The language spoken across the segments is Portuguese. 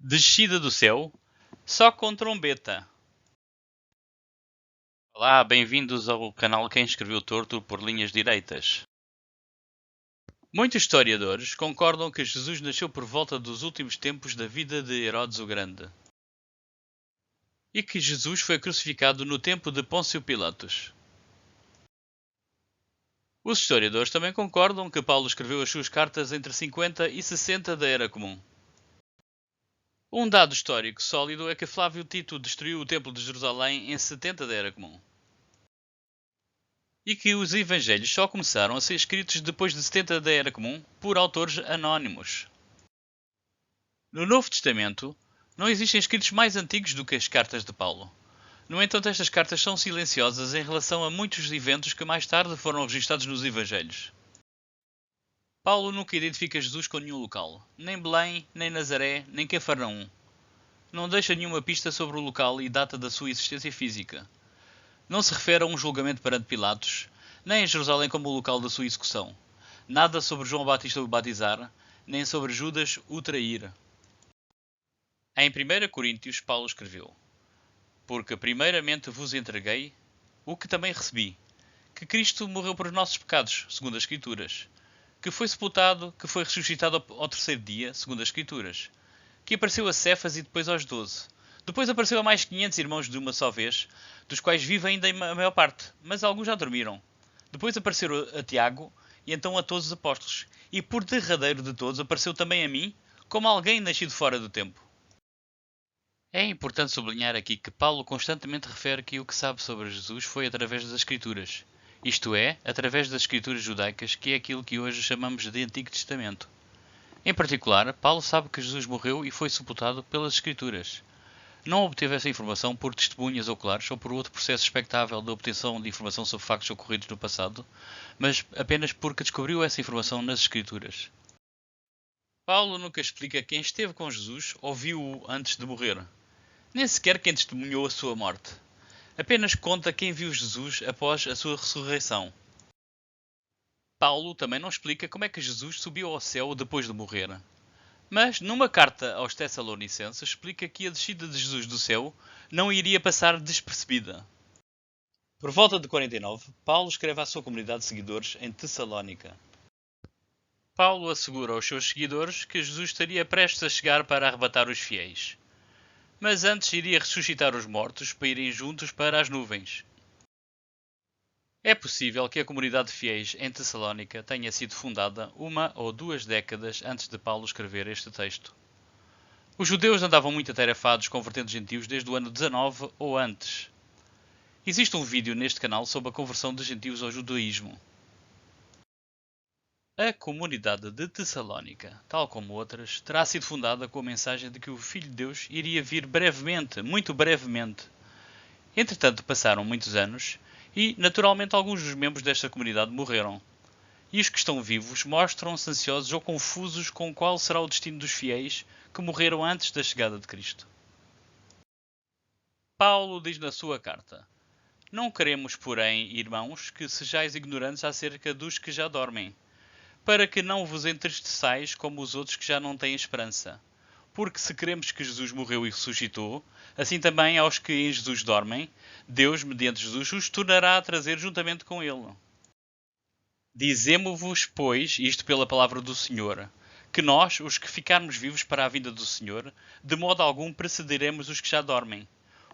Descida do céu, só com trombeta. Olá, bem-vindos ao canal Quem Escreveu Torto por Linhas Direitas. Muitos historiadores concordam que Jesus nasceu por volta dos últimos tempos da vida de Herodes o Grande e que Jesus foi crucificado no tempo de Pôncio Pilatos. Os historiadores também concordam que Paulo escreveu as suas cartas entre 50 e 60 da Era Comum. Um dado histórico sólido é que Flávio Tito destruiu o Templo de Jerusalém em 70 da Era Comum. E que os Evangelhos só começaram a ser escritos depois de 70 da Era Comum por autores anónimos. No Novo Testamento, não existem escritos mais antigos do que as cartas de Paulo. No entanto, estas cartas são silenciosas em relação a muitos eventos que mais tarde foram registados nos Evangelhos. Paulo nunca identifica Jesus com nenhum local, nem Belém, nem Nazaré, nem Cafarnaum. Não deixa nenhuma pista sobre o local e data da sua existência física. Não se refere a um julgamento perante Pilatos, nem a Jerusalém como o local da sua execução. Nada sobre João Batista o batizar, nem sobre Judas o trair. Em 1 Coríntios, Paulo escreveu: Porque primeiramente vos entreguei o que também recebi, que Cristo morreu por os nossos pecados, segundo as Escrituras, que foi sepultado, que foi ressuscitado ao terceiro dia, segundo as Escrituras, que apareceu a Cefas e depois aos 12. Depois apareceu a mais 500 irmãos de uma só vez, dos quais vive ainda a maior parte, mas alguns já dormiram. Depois apareceu a Tiago e então a todos os apóstolos. E por derradeiro de todos apareceu também a mim, como alguém nascido fora do tempo. É importante sublinhar aqui que Paulo constantemente refere que o que sabe sobre Jesus foi através das Escrituras. Isto é, através das Escrituras judaicas, que é aquilo que hoje chamamos de Antigo Testamento. Em particular, Paulo sabe que Jesus morreu e foi sepultado pelas Escrituras. Não obteve essa informação por testemunhas oculares ou por outro processo expectável de obtenção de informação sobre factos ocorridos no passado, mas apenas porque descobriu essa informação nas Escrituras. Paulo nunca explica quem esteve com Jesus ou viu-o antes de morrer, nem sequer quem testemunhou a sua morte. Apenas conta quem viu Jesus após a sua ressurreição. Paulo também não explica como é que Jesus subiu ao céu depois de morrer. Mas, numa carta aos Tessalonicenses, explica que a descida de Jesus do céu não iria passar despercebida. Por volta de 49, Paulo escreve à sua comunidade de seguidores em Tessalónica. Paulo assegura aos seus seguidores que Jesus estaria prestes a chegar para arrebatar os fiéis. Mas antes iria ressuscitar os mortos para irem juntos para as nuvens. É possível que a comunidade de fiéis em Tessalónica tenha sido fundada 1 ou 2 décadas antes de Paulo escrever este texto. Os judeus andavam muito atarefados convertendo gentios desde o ano 19 ou antes. Existe um vídeo neste canal sobre a conversão de gentios ao judaísmo. A comunidade de Tessalónica, tal como outras, terá sido fundada com a mensagem de que o Filho de Deus iria vir brevemente, muito brevemente. Entretanto, passaram muitos anos e, naturalmente, alguns dos membros desta comunidade morreram. E os que estão vivos mostram-se ansiosos ou confusos com qual será o destino dos fiéis que morreram antes da chegada de Cristo. Paulo diz na sua carta: Não queremos, porém, irmãos, que sejais ignorantes acerca dos que já dormem, para que não vos entristeçais como os outros que já não têm esperança. Porque se queremos que Jesus morreu e ressuscitou, assim também aos que em Jesus dormem, Deus, mediante Jesus, os tornará a trazer juntamente com ele. Dizemo-vos, pois, isto pela palavra do Senhor, que nós, os que ficarmos vivos para a vinda do Senhor, de modo algum precederemos os que já dormem.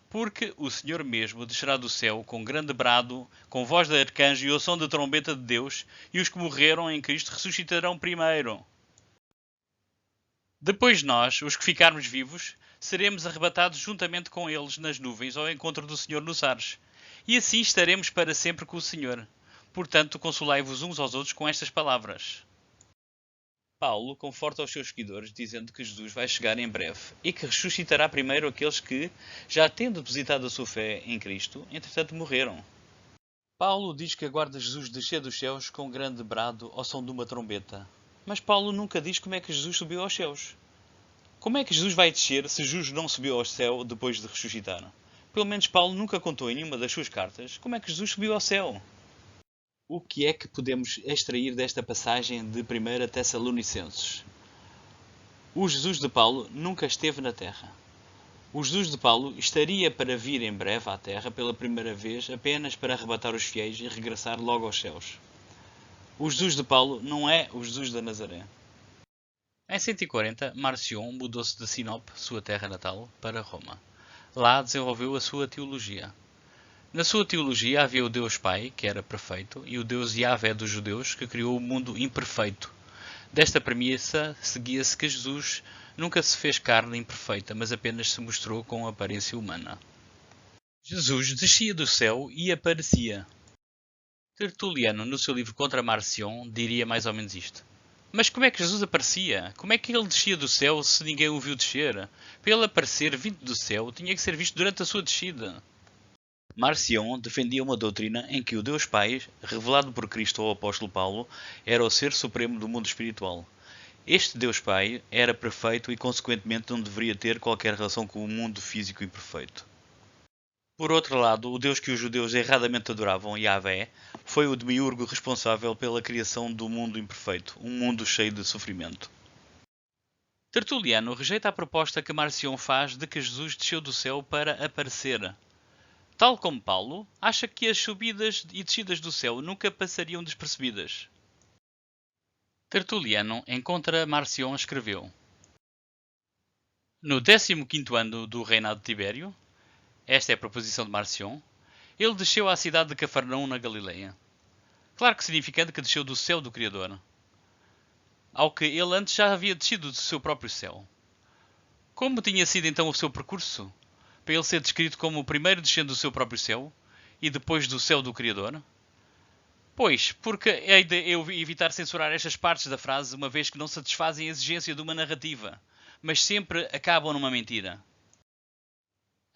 Porque o Senhor mesmo descerá do céu com grande brado, com voz de arcanjo e o som de trombeta de Deus, e os que morreram em Cristo ressuscitarão primeiro. Depois nós, os que ficarmos vivos, seremos arrebatados juntamente com eles nas nuvens ao encontro do Senhor nos ares. E assim estaremos para sempre com o Senhor. Portanto, consolai-vos uns aos outros com estas palavras. Paulo conforta os seus seguidores dizendo que Jesus vai chegar em breve e que ressuscitará primeiro aqueles que, já tendo depositado a sua fé em Cristo, entretanto morreram. Paulo diz que aguarda Jesus descer dos céus com grande brado ao som de uma trombeta. Mas Paulo nunca diz como é que Jesus subiu aos céus. Como é que Jesus vai descer se Jesus não subiu ao céu depois de ressuscitar? Pelo menos Paulo nunca contou em nenhuma das suas cartas como é que Jesus subiu ao céu. O que é que podemos extrair desta passagem de 1 Tessalonicenses? O Jesus de Paulo nunca esteve na Terra. O Jesus de Paulo estaria para vir em breve à Terra pela primeira vez apenas para arrebatar os fiéis e regressar logo aos céus. O Jesus de Paulo não é o Jesus da Nazaré. Em 140, Marcion mudou-se de Sinope, sua terra natal, para Roma. Lá desenvolveu a sua teologia. Na sua teologia havia o Deus Pai, que era perfeito, e o Deus Yahvé dos judeus, que criou o mundo imperfeito. Desta premissa, seguia-se que Jesus nunca se fez carne imperfeita, mas apenas se mostrou com aparência humana. Jesus descia do céu e aparecia. Tertuliano, no seu livro Contra Marcion, diria mais ou menos isto. Mas como é que Jesus aparecia? Como é que ele descia do céu se ninguém o viu descer? Para ele aparecer vindo do céu, tinha que ser visto durante a sua descida. Marcion defendia uma doutrina em que o Deus Pai, revelado por Cristo ao apóstolo Paulo, era o ser supremo do mundo espiritual. Este Deus Pai era perfeito e, consequentemente, não deveria ter qualquer relação com o mundo físico imperfeito. Por outro lado, o Deus que os judeus erradamente adoravam, Yahvé, foi o demiurgo responsável pela criação do mundo imperfeito, um mundo cheio de sofrimento. Tertuliano rejeita a proposta que Marcion faz de que Jesus desceu do céu para aparecer. Tal como Paulo, acha que as subidas e descidas do céu nunca passariam despercebidas. Tertuliano, em contra Marcion, escreveu: No 15º ano do reinado de Tibério, esta é a proposição de Marcion, ele desceu à cidade de Cafarnaum na Galileia. Claro que significando que desceu do céu do Criador, ao que ele antes já havia descido do seu próprio céu. Como tinha sido então o seu percurso? Para ele ser descrito como o primeiro descendo do seu próprio céu e depois do céu do Criador? Pois, porque hei de eu evitar censurar estas partes da frase, uma vez que não satisfazem a exigência de uma narrativa, mas sempre acabam numa mentira.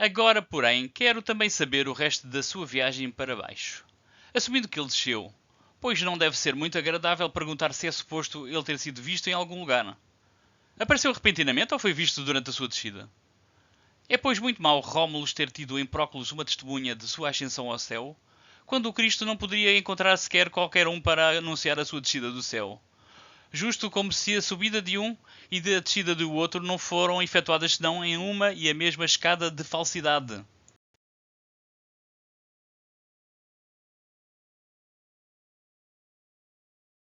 Agora, porém, quero também saber o resto da sua viagem para baixo. Assumindo que ele desceu, pois não deve ser muito agradável perguntar se é suposto ele ter sido visto em algum lugar. Apareceu repentinamente ou foi visto durante a sua descida? É pois muito mau Rómulus ter tido em Próculos uma testemunha de sua ascensão ao céu, quando o Cristo não poderia encontrar sequer qualquer um para anunciar a sua descida do céu. Justo como se a subida de um e a descida do outro não foram efetuadas senão em uma e a mesma escada de falsidade.